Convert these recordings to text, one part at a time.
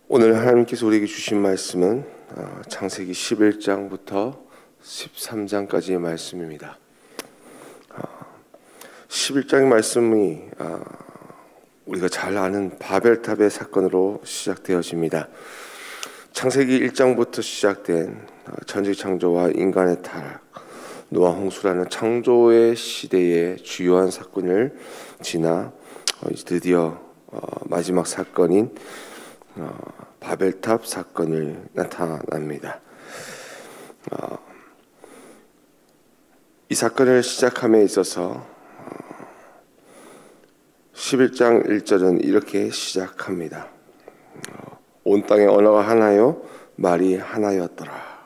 오늘 하나님께서 우리에게 주신 말씀은 창세기 11장부터 13장까지의 말씀입니다. 11장의 말씀이 우리가 잘 아는 바벨탑의 사건으로 시작되어집니다. 창세기 1장부터 시작된 천지 창조와 인간의 타락, 노아 홍수라는 창조의 시대의 주요한 사건을 지나 드디어 마지막 사건인 바벨탑 사건을 나타납니다. 이 사건을 시작함에 있어서 11장 1절은 이렇게 시작합니다. 온 땅의 언어가 하나요, 말이 하나였더라.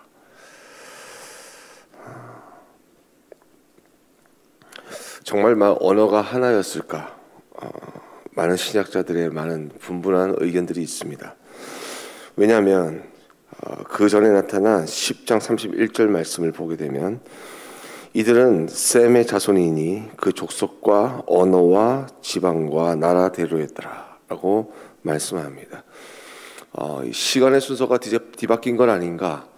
정말 언어가 하나였을까? 많은 신학자들의 많은 분분한 의견들이 있습니다. 왜냐하면 그 전에 나타난 10장 31절 말씀을 보게 되면 이들은 셈의 자손이니 그 족속과 언어와 지방과 나라대로였더라 라고 말씀합니다. 시간의 순서가 뒤바뀐 건 아닌가,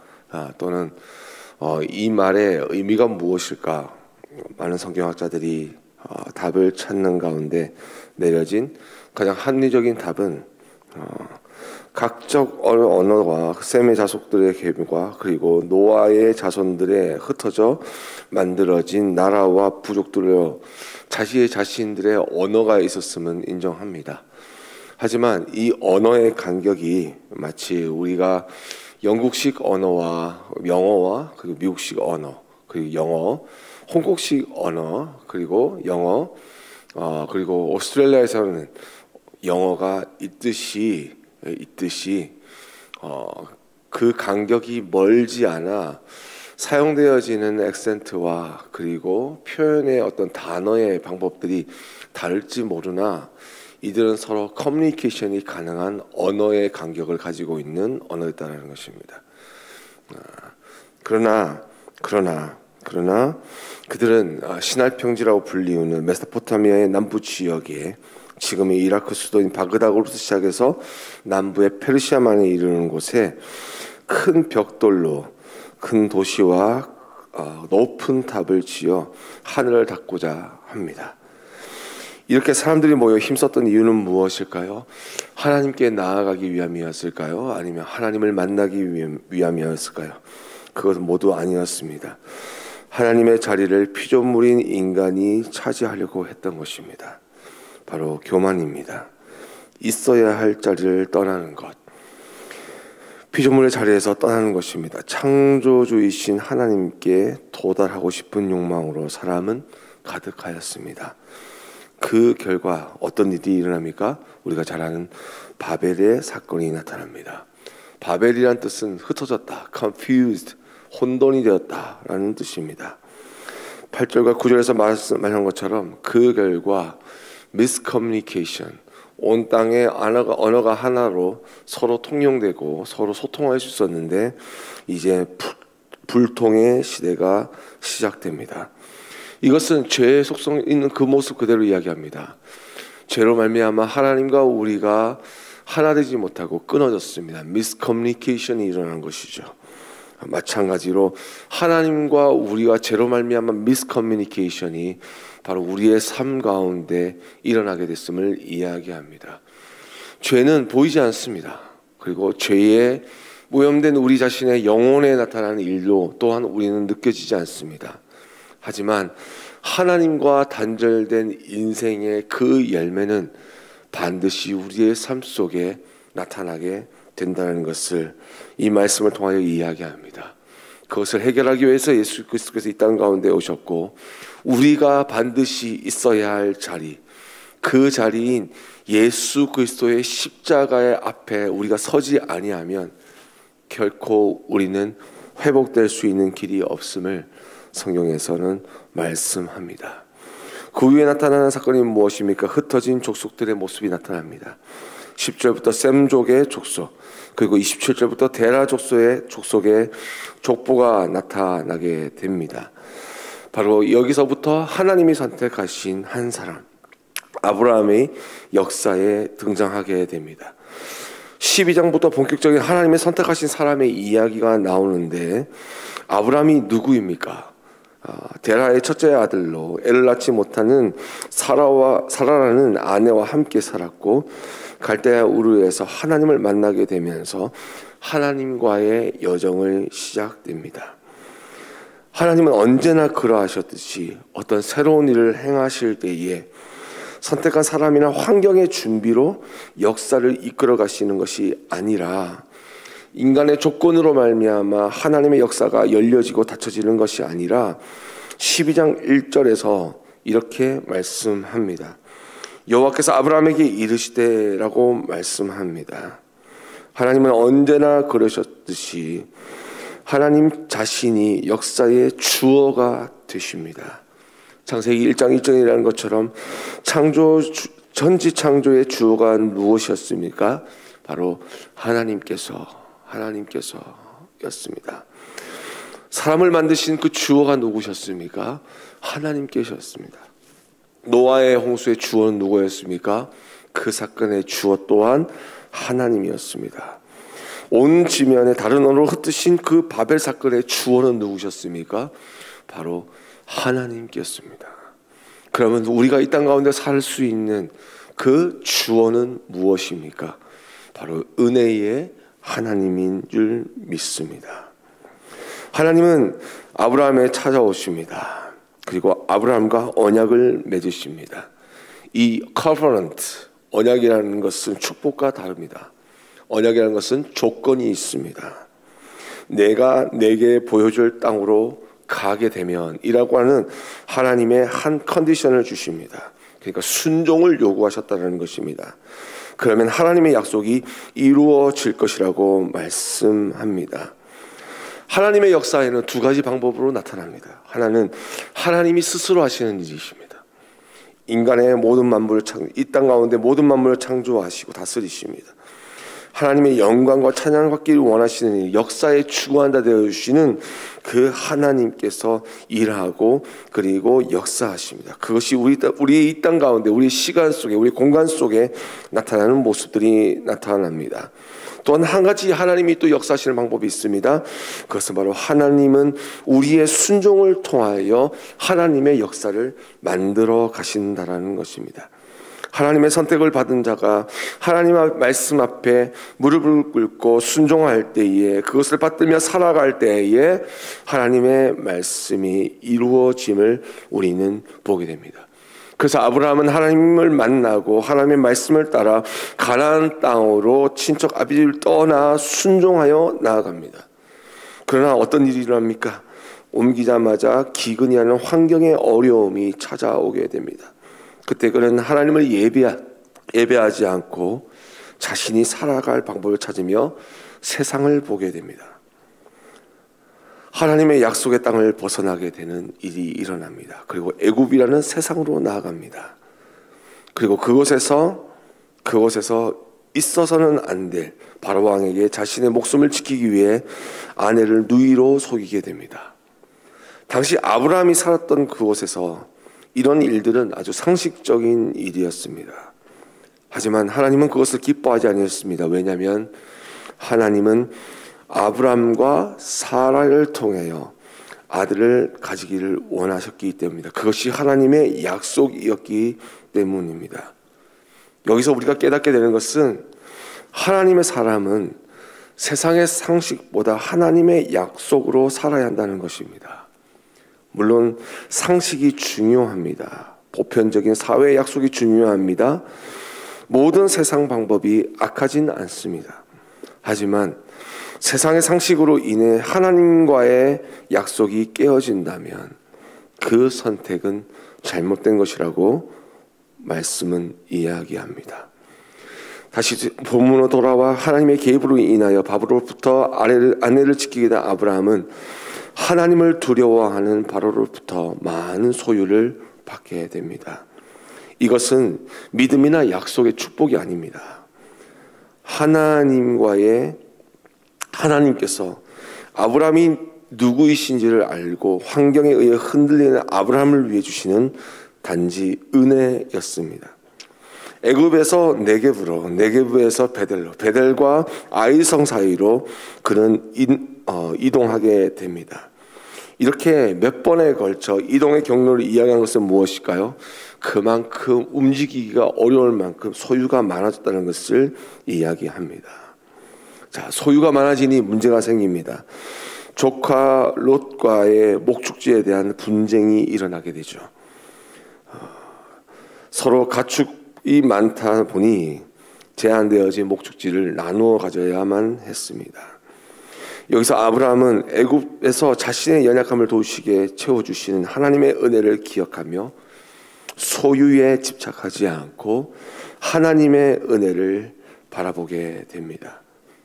또는 이 말의 의미가 무엇일까, 많은 성경학자들이 답을 찾는 가운데 내려진 가장 합리적인 답은 각적 언어와 셈의 자손들의 계보가 그리고 노아의 자손들의 흩어져 만들어진 나라와 부족들로 자신들의 언어가 있었음은 인정합니다. 하지만 이 언어의 간격이 마치 우리가 영국식 언어와 영어와 그리고 미국식 언어 그리고 영어, 홍콩식 언어 그리고 영어, 그리고 오스트레일리아에서는 영어가 있듯이 그 간격이 멀지 않아 사용되어지는 액센트와 그리고 표현의 어떤 단어의 방법들이 다를지 모르나 이들은 서로 커뮤니케이션이 가능한 언어의 간격을 가지고 있는 언어였다는 것입니다. 그러나 그들은 신할평지라고 불리우는 메소포타미아의 남부 지역에 지금의 이라크 수도인 바그다드로부터 시작해서 남부의 페르시아만에 이르는 곳에 큰 벽돌로 큰 도시와 높은 탑을 지어 하늘을 닫고자 합니다. 이렇게 사람들이 모여 힘썼던 이유는 무엇일까요? 하나님께 나아가기 위함이었을까요? 아니면 하나님을 만나기 위함이었을까요? 그것은 모두 아니었습니다. 하나님의 자리를 피조물인 인간이 차지하려고 했던 것입니다. 바로 교만입니다. 있어야 할 자리를 떠나는 것, 피조물의 자리에서 떠나는 것입니다. 창조주이신 하나님께 도달하고 싶은 욕망으로 사람은 가득하였습니다. 그 결과 어떤 일이 일어납니까? 우리가 잘 아는 바벨의 사건이 나타납니다. 바벨이란 뜻은 흩어졌다, confused, 혼돈이 되었다라는 뜻입니다. 8절과 9절에서 말한 것처럼 그 결과 miscommunication, 온 땅의 언어가 하나로 서로 통용되고 서로 소통할 수 있었는데 이제 불통의 시대가 시작됩니다. 이것은 죄의 속성 있는 그 모습 그대로 이야기합니다. 죄로 말미암아 하나님과 우리가 하나 되지 못하고 끊어졌습니다. miscommunication이 일어난 것이죠. 마찬가지로 하나님과 우리가 죄로 말미암아 miscommunication이 바로 우리의 삶 가운데 일어나게 됐음을 이야기합니다. 죄는 보이지 않습니다. 그리고 죄에 오염된 우리 자신의 영혼에 나타나는 일로 또한 우리는 느껴지지 않습니다. 하지만 하나님과 단절된 인생의 그 열매는 반드시 우리의 삶 속에 나타나게 된다는 것을 이 말씀을 통하여 이야기합니다. 그것을 해결하기 위해서 예수 그리스도께서 이 땅 가운데 오셨고 우리가 반드시 있어야 할 자리, 그 자리인 예수 그리스도의 십자가의 앞에 우리가 서지 아니하면 결코 우리는 회복될 수 있는 길이 없음을 성경에서는 말씀합니다. 그 위에 나타나는 사건이 무엇입니까? 흩어진 족속들의 모습이 나타납니다. 10절부터 셈족의 족속, 그리고 27절부터 데라 족속의 족보가 나타나게 됩니다. 바로 여기서부터 하나님이 선택하신 한 사람, 아브라함의 역사에 등장하게 됩니다. 12장부터 본격적인 하나님의 선택하신 사람의 이야기가 나오는데 아브라함이 누구입니까? 데라의 첫째 아들로 애를 낳지 못하는 사라라는 아내와 함께 살았고 갈대아 우르에서 하나님을 만나게 되면서 하나님과의 여정을 시작됩니다. 하나님은 언제나 그러하셨듯이 어떤 새로운 일을 행하실 때에 선택한 사람이나 환경의 준비로 역사를 이끌어 가시는 것이 아니라 인간의 조건으로 말미암아 하나님의 역사가 열려지고 닫혀지는 것이 아니라 12장 1절에서 이렇게 말씀합니다. 여호와께서 아브라함에게 이르시되라고 말씀합니다. 하나님은 언제나 그러셨듯이 하나님 자신이 역사의 주어가 되십니다. 창세기 1장 1절이라는 것처럼 전지창조의 주어가 무엇이었습니까? 바로 하나님께서였습니다. 사람을 만드신 그 주어가 누구셨습니까? 하나님께셨습니다. 노아의 홍수의 주어는 누구였습니까? 그 사건의 주어 또한 하나님이었습니다. 온 지면에 다른 언어로 흩으신 그 바벨 사건의 주어는 누구셨습니까? 바로 하나님께였습니다. 그러면 우리가 이 땅 가운데 살 수 있는 그 주어는 무엇입니까? 바로 은혜의 하나님인 줄 믿습니다. 하나님은 아브라함에 찾아오십니다. 그리고 아브라함과 언약을 맺으십니다. 이 covenant, 언약이라는 것은 축복과 다릅니다. 언약이라는 것은 조건이 있습니다. 내가 내게 보여줄 땅으로 가게 되면 이라고 하는 하나님의 한 컨디션을 주십니다. 그러니까 순종을 요구하셨다는 것입니다. 그러면 하나님의 약속이 이루어질 것이라고 말씀합니다. 하나님의 역사에는 두 가지 방법으로 나타납니다. 하나는 하나님이 스스로 하시는 일이십니다. 인간의 모든 만물을 이 땅 가운데 모든 만물을 창조하시고 다스리십니다. 하나님의 영광과 찬양을 받기를 원하시는 일, 역사에 추구한다 되어 주시는 그 하나님께서 일하고 그리고 역사하십니다. 그것이 우리의 이 땅 가운데 우리 시간 속에 우리 공간 속에 나타나는 모습들이 나타납니다. 또한 한 가지 하나님이 또 역사하시는 방법이 있습니다. 그것은 바로 하나님은 우리의 순종을 통하여 하나님의 역사를 만들어 가신다라는 것입니다. 하나님의 선택을 받은 자가 하나님의 말씀 앞에 무릎을 꿇고 순종할 때에 그것을 받들며 살아갈 때에 하나님의 말씀이 이루어짐을 우리는 보게 됩니다. 그래서 아브라함은 하나님을 만나고 하나님의 말씀을 따라 가나안 땅으로 친척 아비집을 떠나 순종하여 나아갑니다. 그러나 어떤 일이 일어납니까? 옮기자마자 기근이 하는 환경의 어려움이 찾아오게 됩니다. 그때 그는 하나님을 예배하지 않고 자신이 살아갈 방법을 찾으며 세상을 보게 됩니다. 하나님의 약속의 땅을 벗어나게 되는 일이 일어납니다. 그리고 애굽이라는 세상으로 나아갑니다. 그리고 그곳에서 있어서는 안 될 바로 왕에게 자신의 목숨을 지키기 위해 아내를 누이로 속이게 됩니다. 당시 아브라함이 살았던 그곳에서 이런 일들은 아주 상식적인 일이었습니다. 하지만 하나님은 그것을 기뻐하지 않으셨습니다. 왜냐하면 하나님은 아브람과 사라를 통하여 아들을 가지기를 원하셨기 때문입니다. 그것이 하나님의 약속이었기 때문입니다. 여기서 우리가 깨닫게 되는 것은 하나님의 사람은 세상의 상식보다 하나님의 약속으로 살아야 한다는 것입니다. 물론 상식이 중요합니다. 보편적인 사회의 약속이 중요합니다. 모든 세상 방법이 악하진 않습니다. 하지만 세상의 상식으로 인해 하나님과의 약속이 깨어진다면 그 선택은 잘못된 것이라고 말씀은 이야기합니다. 다시 본문으로 돌아와 하나님의 개입으로 인하여 바로로부터 아내를 지키게 된 아브라함은 하나님을 두려워하는 바로로부터 많은 소유를 받게 됩니다. 이것은 믿음이나 약속의 축복이 아닙니다. 하나님께서 아브라함이 누구이신지를 알고 환경에 의해 흔들리는 아브라함을 위해 주시는 단지 은혜였습니다. 애굽에서 네게브로, 네게브에서 베델로, 베델과 아이성 사이로 그는 이동하게 됩니다. 이렇게 몇 번에 걸쳐 이동의 경로를 이야기한 것은 무엇일까요? 그만큼 움직이기가 어려울 만큼 소유가 많아졌다는 것을 이야기합니다. 자, 소유가 많아지니 문제가 생깁니다. 조카 롯과의 목축지에 대한 분쟁이 일어나게 되죠. 서로 가축이 많다 보니 제한되어진 목축지를 나누어 가져야만 했습니다. 여기서 아브라함은 애굽에서 자신의 연약함을 도우시게 채워주시는 하나님의 은혜를 기억하며 소유에 집착하지 않고 하나님의 은혜를 바라보게 됩니다.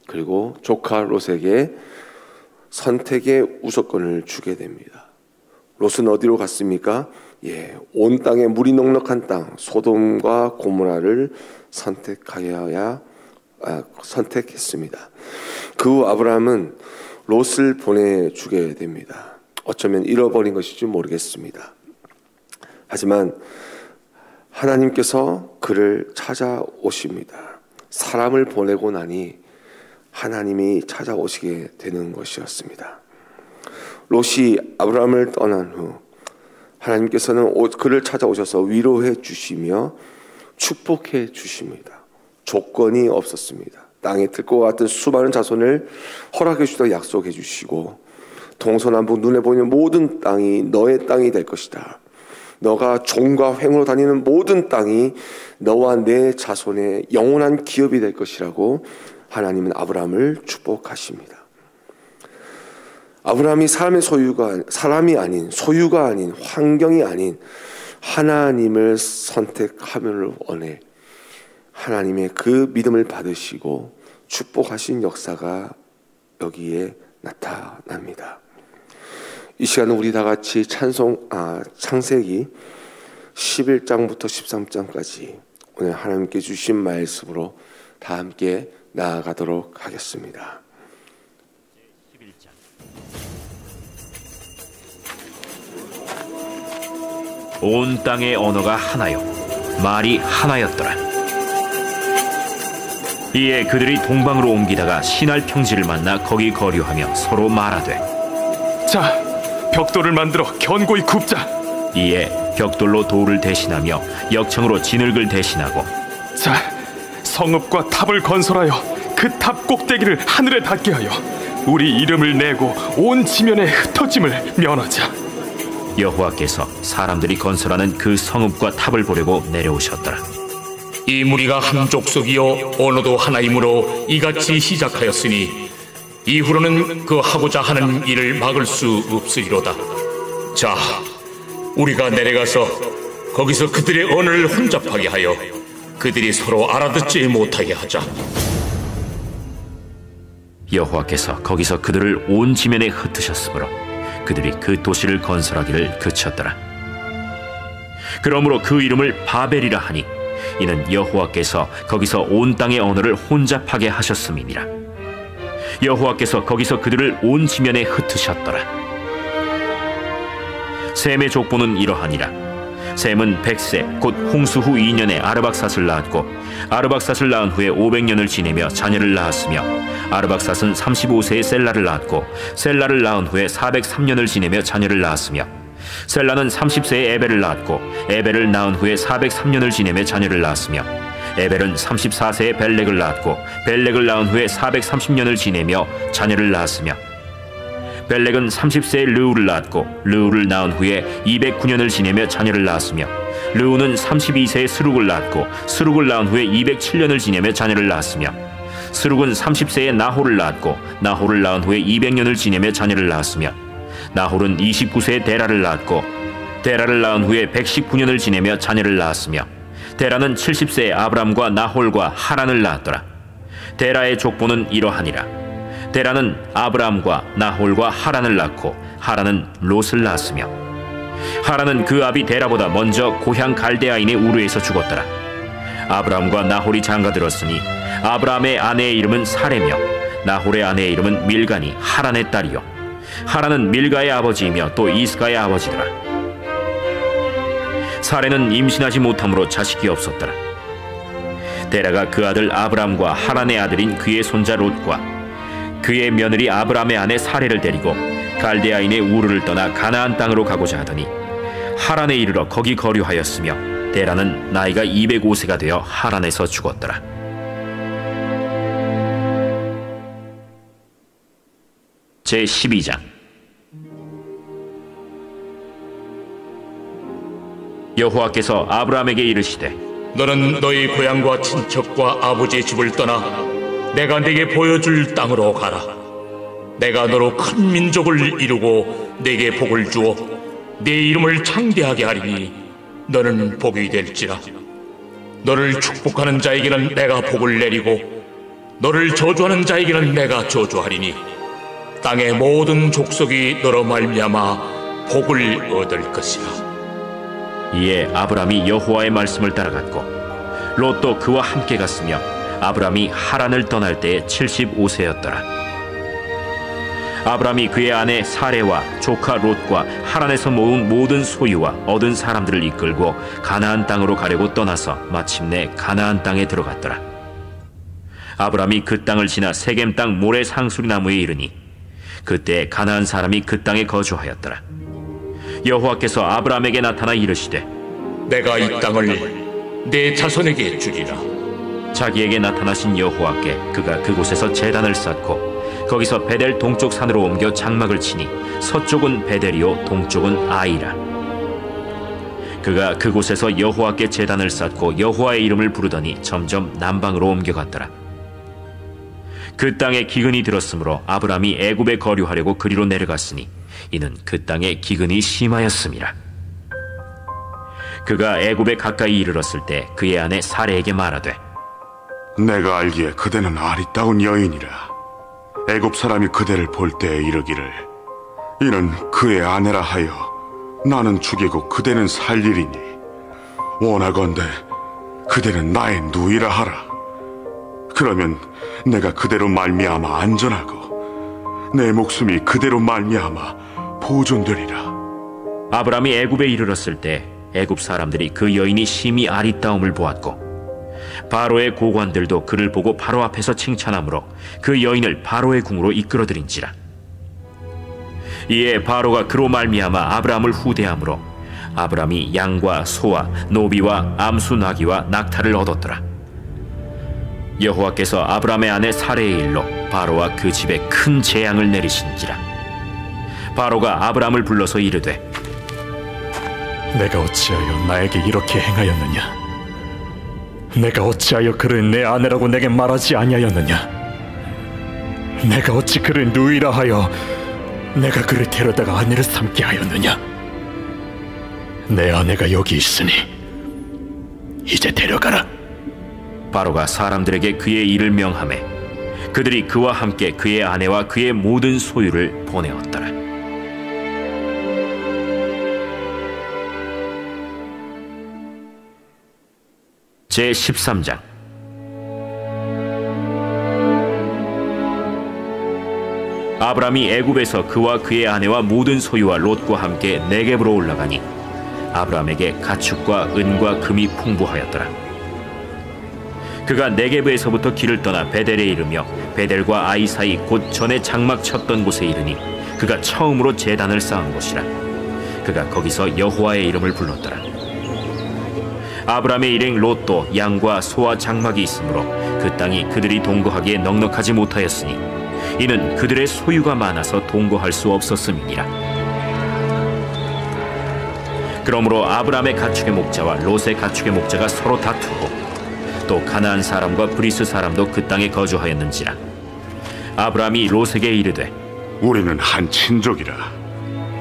그리고 조카 롯에게 선택의 우선권을 주게 됩니다. 롯은 어디로 갔습니까? 온 땅에 물이 넉넉한 땅 소돔과 고모라를 선택했습니다. 그 후 아브라함은 롯을 보내주게 됩니다. 어쩌면 잃어버린 것일지 모르겠습니다. 하지만 하나님께서 그를 찾아오십니다. 사람을 보내고 나니 하나님이 찾아오시게 되는 것이었습니다. 롯이 아브라함을 떠난 후 하나님께서는 그를 찾아오셔서 위로해 주시며 축복해 주십니다. 조건이 없었습니다. 땅의 들과 같은 수많은 자손을 허락해 주시다고 약속해 주시고 동서남북 눈에 보이는 모든 땅이 너의 땅이 될 것이다. 너가 종과 횡으로 다니는 모든 땅이 너와 내 자손의 영원한 기업이 될 것이라고 하나님은 아브라함을 축복하십니다. 아브라함이 사람이 아닌 소유가 아닌 환경이 아닌 하나님을 선택하면을 원해 하나님의 그 믿음을 받으시고 축복하신 역사가 여기에 나타납니다. 이 시간은 우리 다 같이 창세기 11장부터 13장까지 오늘 하나님께 주신 말씀으로 다 함께 나아가도록 하겠습니다. 온 땅의 언어가 하나요 말이 하나였더라. 이에 그들이 동방으로 옮기다가 시날 평지를 만나 거기 거류하며 서로 말하되 자, 벽돌을 만들어 견고히 굽자. 이에 벽돌로 돌을 대신하며 역청으로 진흙을 대신하고 자, 성읍과 탑을 건설하여 그 탑 꼭대기를 하늘에 닿게 하여 우리 이름을 내고 온 지면에 흩어짐을 면하자. 여호와께서 사람들이 건설하는 그 성읍과 탑을 보려고 내려오셨더라. 이 무리가 한 족속이요 언어도 하나이므로 이같이 시작하였으니 이후로는 그 하고자 하는 일을 막을 수 없으리로다. 자, 우리가 내려가서 거기서 그들의 언어를 혼잡하게 하여 그들이 서로 알아듣지 못하게 하자. 여호와께서 거기서 그들을 온 지면에 흩으셨으므로 그들이 그 도시를 건설하기를 그쳤더라. 그러므로 그 이름을 바벨이라 하니 이는 여호와께서 거기서 온 땅의 언어를 혼잡하게 하셨음이니라. 여호와께서 거기서 그들을 온 지면에 흩으셨더라. 셈의 족보는 이러하니라. 셈은 100세 곧 홍수 후 2년에 아르박삿을 낳았고 아르박삿을 낳은 후에 500년을 지내며 자녀를 낳았으며 아르박삿은 35세에 셀라를 낳았고 셀라를 낳은 후에 403년을 지내며 자녀를 낳았으며 셀라는 30세에 에벨을 낳았고 에벨을 낳은 후에 403년을 지내며 자녀를 낳았으며 에벨은 34세에 벨렉을 낳았고 벨렉을 낳은 후에 430년을 지내며 자녀를 낳았으며 벨렉은 30세에 르우를 낳았고 르우를 낳은 후에 209년을 지내며 자녀를 낳았으며 르우는 32세에 스룩을 낳았고 스룩을 낳은 후에 207년을 지내며 자녀를 낳았으며 스룩은 30세에 나홀을 낳았고 나홀을 낳은 후에 200년을 지내며 자녀를 낳았으며 나홀은 29세에 데라를 낳았고 데라를 낳은 후에 119년을 지내며 자녀를 낳았으며 데라는 70세에 아브람과 나홀과 하란을 낳았더라. 데라의 족보는 이러하니라. 데라는 아브람과 나홀과 하란을 낳고 하란은 롯을 낳았으며 하란은 그 아비 데라보다 먼저 고향 갈대아인의 우르에서 죽었더라. 아브람과 나홀이 장가들었으니 아브람의 아내의 이름은 사레며 나홀의 아내의 이름은 밀가니 하란의 딸이요 하란은 밀가의 아버지이며 또 이스가의 아버지더라. 사레는 임신하지 못함으로 자식이 없었더라. 데라가 그 아들 아브람과 하란의 아들인 그의 손자 롯과 그의 며느리 아브람의 아내 사레를 데리고 갈대아인의 우르를 떠나 가나안 땅으로 가고자 하더니 하란에 이르러 거기 거류하였으며 데라는 나이가 205세가 되어 하란에서 죽었더라. 제12장. 여호와께서 아브람에게 이르시되 너는 너희 고향과 친척과 아버지의 집을 떠나 내가 네게 보여줄 땅으로 가라. 내가 너로 큰 민족을 이루고 네게 복을 주어 네 이름을 창대하게 하리니 너는 복이 될지라. 너를 축복하는 자에게는 내가 복을 내리고 너를 저주하는 자에게는 내가 저주하리니 땅의 모든 족속이 너로 말미암아 복을 얻을 것이라. 이에 아브람이 여호와의 말씀을 따라갔고 롯도 그와 함께 갔으며 아브람이 하란을 떠날 때에 75세였더라. 아브람이 그의 아내 사레와 조카 롯과 하란에서 모은 모든 소유와 얻은 사람들을 이끌고 가나안 땅으로 가려고 떠나서 마침내 가나안 땅에 들어갔더라. 아브람이 그 땅을 지나 세겜 땅 모래 상수리 나무에 이르니 그때 가나안 사람이 그 땅에 거주하였더라. 여호와께서 아브람에게 나타나 이르시되 내가 이 땅을 내 자손에게 주리라. 자기에게 나타나신 여호와께 그가 그곳에서 제단을 쌓고 거기서 베델 동쪽 산으로 옮겨 장막을 치니 서쪽은 베델이요 동쪽은 아이라. 그가 그곳에서 여호와께 제단을 쌓고 여호와의 이름을 부르더니 점점 남방으로 옮겨갔더라. 그 땅에 기근이 들었으므로 아브람이 애굽에 거류하려고 그리로 내려갔으니 이는 그 땅에 기근이 심하였음이라. 그가 애굽에 가까이 이르렀을 때 그의 아내 사레에게 말하되 내가 알기에 그대는 아리따운 여인이라. 애굽 사람이 그대를 볼 때에 이르기를 이는 그의 아내라 하여 나는 죽이고 그대는 살리리니 원하건대 그대는 나의 누이라 하라. 그러면 내가 그대로 말미암아 안전하고 내 목숨이 그대로 말미암아 보존되리라. 아브람이 애굽에 이르렀을 때 애굽 사람들이 그 여인이 심히 아리따움을 보았고 바로의 고관들도 그를 보고 바로 앞에서 칭찬하므로 그 여인을 바로의 궁으로 이끌어들인지라. 이에 바로가 그로 말미암아 아브람을 후대하므로 아브람이 양과 소와 노비와 암수 나귀와 낙타를 얻었더라. 여호와께서 아브람의 아내 사레의 일로 바로와 그 집에 큰 재앙을 내리신지라. 바로가 아브람을 불러서 이르되 내가 어찌하여 나에게 이렇게 행하였느냐? 내가 어찌하여 그를 내 아내라고 내게 말하지 아니하였느냐? 내가 어찌 그를 누이라 하여 내가 그를 데려다가 아내를 삼게 하였느냐? 내 아내가 여기 있으니 이제 데려가라. 바로가 사람들에게 그의 일을 명하매 그들이 그와 함께 그의 아내와 그의 모든 소유를 보내었더라. 제13장. 아브람이 애굽에서 그와 그의 아내와 모든 소유와 롯과 함께 네겝으로 올라가니 아브람에게 가축과 은과 금이 풍부하였더라. 그가 네겝에서부터 길을 떠나 베델에 이르며 베델과 아이 사이 곧 전에 장막 쳤던 곳에 이르니 그가 처음으로 제단을 쌓은 곳이라. 그가 거기서 여호와의 이름을 불렀더라. 아브람의 일행 롯도 양과 소와 장막이 있으므로 그 땅이 그들이 동거하기에 넉넉하지 못하였으니 이는 그들의 소유가 많아서 동거할 수 없었음이니라. 그러므로 아브람의 가축의 목자와 롯의 가축의 목자가 서로 다투고 또 가나안 사람과 브리스 사람도 그 땅에 거주하였는지라. 아브람이 롯에게 이르되 우리는 한 친족이라.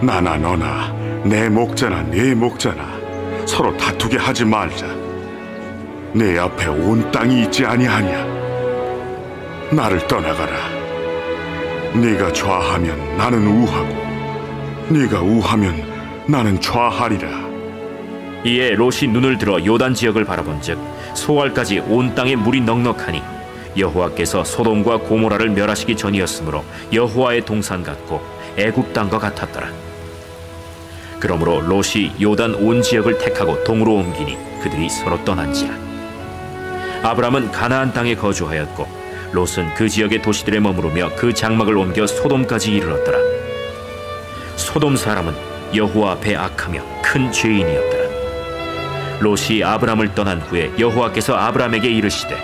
나나 너나 내 목자나 네 목자나 서로 다투게 하지 말자. 내 앞에 온 땅이 있지 아니하냐? 나를 떠나가라. 네가 좌하면 나는 우하고 네가 우하면 나는 좌하리라. 이에 롯이 눈을 들어 요단 지역을 바라본즉 소알까지 온 땅에 물이 넉넉하니 여호와께서 소돔과 고모라를 멸하시기 전이었으므로 여호와의 동산 같고 애굽 땅과 같았더라. 그러므로 롯이 요단 온 지역을 택하고 동으로 옮기니 그들이 서로 떠난지라. 아브람은 가나안 땅에 거주하였고 롯은 그 지역의 도시들에 머무르며 그 장막을 옮겨 소돔까지 이르렀더라. 소돔 사람은 여호와 앞에 악하며 큰 죄인이었더라. 롯이 아브람을 떠난 후에 여호와께서 아브람에게 이르시되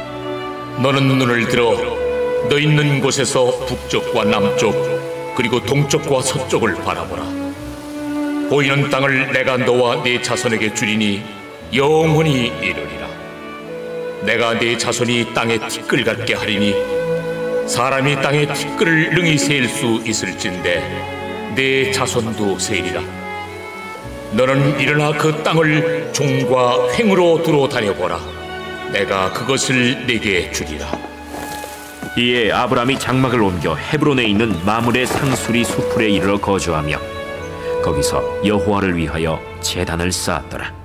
너는 눈을 들어 너 있는 곳에서 북쪽과 남쪽 그리고 동쪽과 서쪽을 바라보라. 보이는 땅을 내가 너와 네 자손에게 주리니 영원히 이르리라. 내가 네 자손이 땅에 티끌 같게 하리니 사람이 땅에 티끌을 능히 세일 수 있을진데 네 자손도 세리라. 너는 일어나 그 땅을 종과 횡으로 두루 다녀보라. 내가 그것을 네게 주리라. 이에 아브람이 장막을 옮겨 헤브론에 있는 마므레 상수리 수풀에 이르러 거주하며 거기서 여호와를 위하여 제단을 쌓았더라.